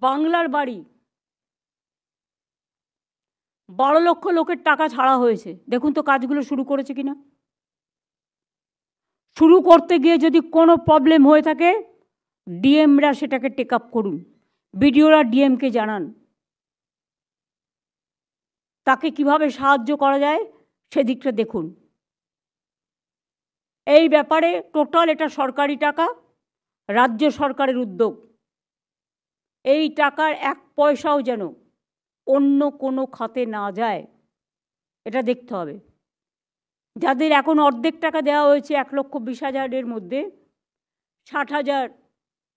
বাংলার বাড়ি 12 লক্ষ লোকের টাকা ছাড়া হয়েছে। দেখুন তো কাজগুলো শুরু করেছে কিনা। শুরু করতে গিয়ে যদি কোনো প্রবলেম হয়ে থাকে ডিএমরা সেটাকে টেক আপ করুন, বিডিওরা ডিএমকে জানান, তাকে কিভাবে সাহায্য করা যায় সেদিকটা দেখুন। এই ব্যাপারে টোটাল এটা সরকারি টাকা, রাজ্য সরকারের উদ্যোগ। এই টাকার 1 পয়সাও যেন অন্য কোনো খাতে না যায় এটা দেখতে হবে। যাদের এখন অর্ধেক টাকা দেওয়া হয়েছে 1,20,000-এর মধ্যে 60,000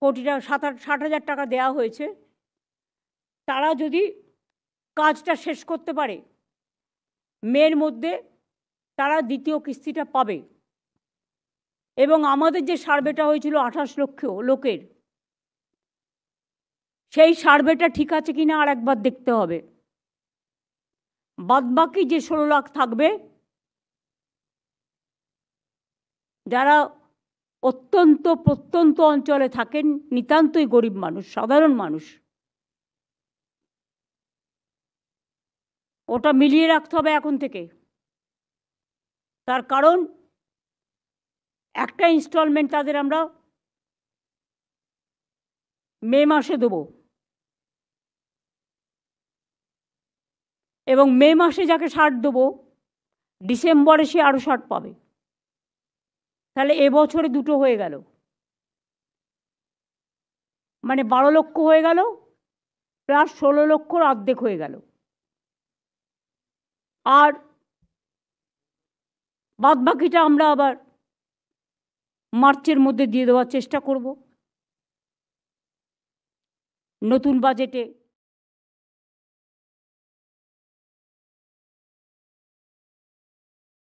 কোটি টাকা 60,000 টাকা দেওয়া হয়েছে, তারা যদি কাজটা শেষ করতে পারে মের মধ্যে তারা দ্বিতীয় কিস্তিটা পাবে। এবং আমাদের যে সার্ভেটা হয়েছিল 28 লক্ষ লোকের, সেই সার্ভেটা ঠিক আছে কিনা আর একবার দেখতে হবে। বাদবাকি যে 16 লাখ থাকবে, যারা অত্যন্ত প্রত্যন্ত অঞ্চলে থাকেন, নিতান্তই গরিব মানুষ, সাধারণ মানুষ, ওটা মিলিয়ে রাখতে হবে এখন থেকে। তার কারণ একটা ইনস্টলমেন্ট তাদের আমরা মে মাসে দেব, এবং মে মাসে যাকে 60 দেবো ডিসেম্বরে সে আরও 60 পাবে। তাহলে এবছরে 2টো হয়ে গেল, মানে 12 লক্ষ হয়ে গেল, প্লাস 16 লক্ষর অর্ধেক হয়ে গেল। আর বাদবাকিটা আমরা আবার মার্চের মধ্যে দিয়ে দেওয়ার চেষ্টা করব নতুন বাজেটে।